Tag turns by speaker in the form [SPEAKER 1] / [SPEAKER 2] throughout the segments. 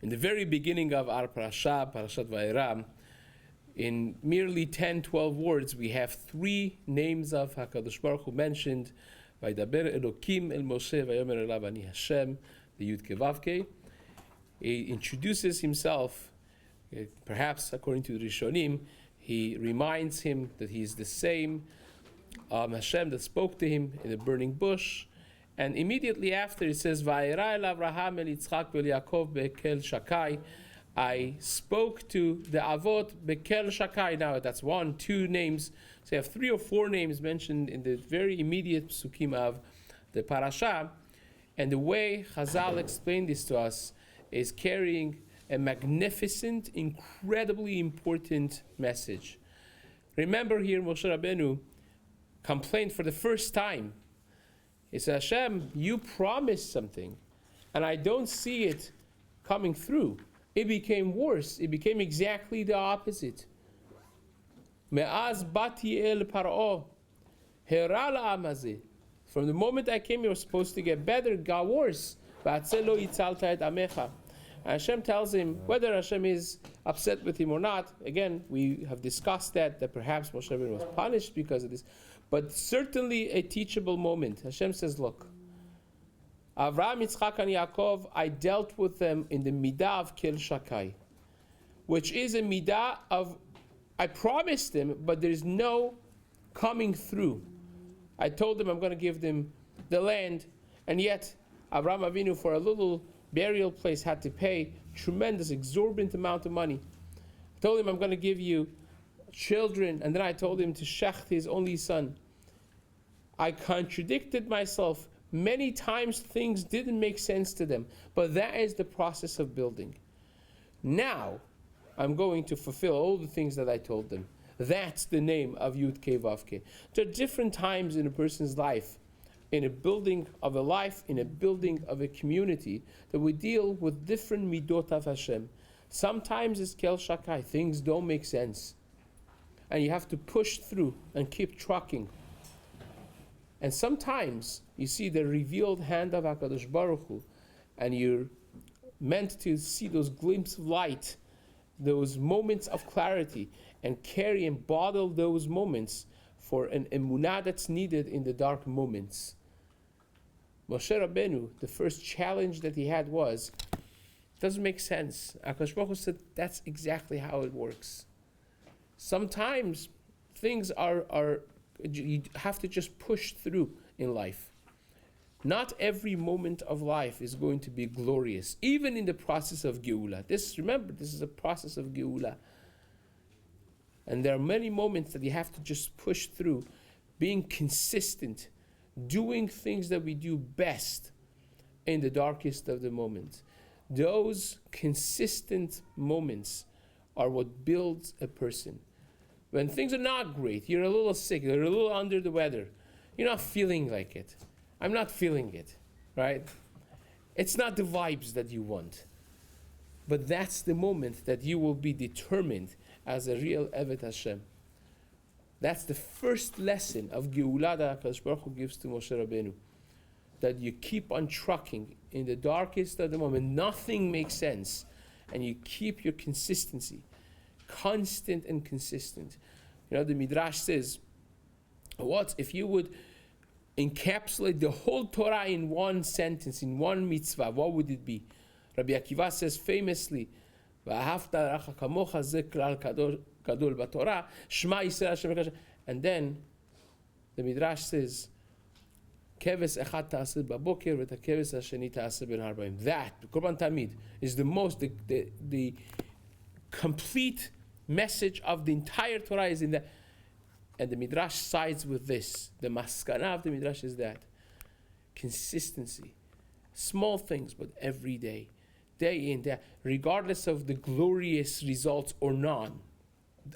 [SPEAKER 1] In the very beginning of our Parshat Vaera, in merely 10, 12 words, we have 3 names of HaKadosh Baruch Hu mentioned. Vaydaber Elokim el Moshe vayomer elav ani Hashem, the Yud Kei Vav Kei. He introduces himself, perhaps according to the Rishonim, he reminds him that he is the same Hashem that spoke to him in the burning bush. And immediately after it says, Vayera el Avraham el Yitzchak vel Yaakov bekel shakai. I spoke to the Avot bekel shakai. Now that's 1, 2 names. So you have 3 or 4 names mentioned in the very immediate psukim of the parasha. And the way Chazal explained this to us is carrying a magnificent, incredibly important message. Remember here Moshe Rabbeinu complained for the first time. He said, Hashem, you promised something, and I don't see it coming through. It became worse. It became exactly the opposite. Me'az bati el paro, hera la'am hazeh. From the moment I came, it was supposed to get better, it got worse. V'atzeh lo yitzalta et amecha. And Hashem tells him, whether Hashem is upset with him or not, again, we have discussed that perhaps Moshe Rabbeinu was punished because of this, but certainly a teachable moment. Hashem says, look, Avraham, Yitzchak, and Yaakov, I dealt with them in the midah of Kel Shakai, which is a midah of, I promised them, but there's no coming through. I told them I'm going to give them the land, and yet Avraham Avinu, for a little burial place, had to pay tremendous, exorbitant amount of money. I told him I'm going to give you children, and then I told him to shecht his only son. I contradicted myself. Many times things didn't make sense to them, but that is the process of building. Now, I'm going to fulfill all the things that I told them. That's the name of Yud Kei Vav Kei. There are different times in a person's life, in a building of a life, in a building of a community, that we deal with different midot of Hashem. Sometimes it's Kel Shakai, things don't make sense. And you have to push through and keep trucking. And sometimes you see the revealed hand of HaKadosh Baruch Hu, and you're meant to see those glimpses of light, those moments of clarity, and carry and bottle those moments for an emunah that's needed in the dark moments. Moshe Rabbeinu, the first challenge that he had was, doesn't make sense. HaKadosh Baruch Hu said, that's exactly how it works. Sometimes things are you have to just push through in life. Not every moment of life is going to be glorious, even in the process of Geula. Remember, this is a process of Geula. And there are many moments that you have to just push through, being consistent, doing things that we do best in the darkest of the moments. Those consistent moments are what builds a person. When things are not great, you're a little sick, you're a little under the weather, you're not feeling like it. I'm not feeling it, right? It's not the vibes that you want. But that's the moment that you will be determined as a real Evet Hashem. That's the first lesson of Geulah that HaKadosh Baruch Hu gives to Moshe Rabbeinu. That you keep on trucking in the darkest of the moment. Nothing makes sense. And you keep your consistency. Constant and consistent. You know, the Midrash says, what if you would encapsulate the whole Torah in one sentence, in one mitzvah, what would it be? Rabbi Akiva says famously, "V'ahavta l'reacha kamocha ze klal gadol b'Torah, Shema Yisrael Hashem Echad." And then the Midrash says, "Keves echad ta'aseh b'boker v'et keves hasheni ta'aseh ben harbaim." That Korban Tamid is the complete message of the entire Torah is in that. And the Midrash sides with this. The maskana of the Midrash is that consistency. Small things, but every day. Day in, day out, regardless of the glorious results or none,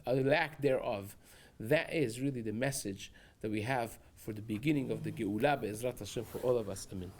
[SPEAKER 1] a lack thereof. That is really the message that we have for the beginning of the Geulah Be'ezrat Hashem for all of us. Amen.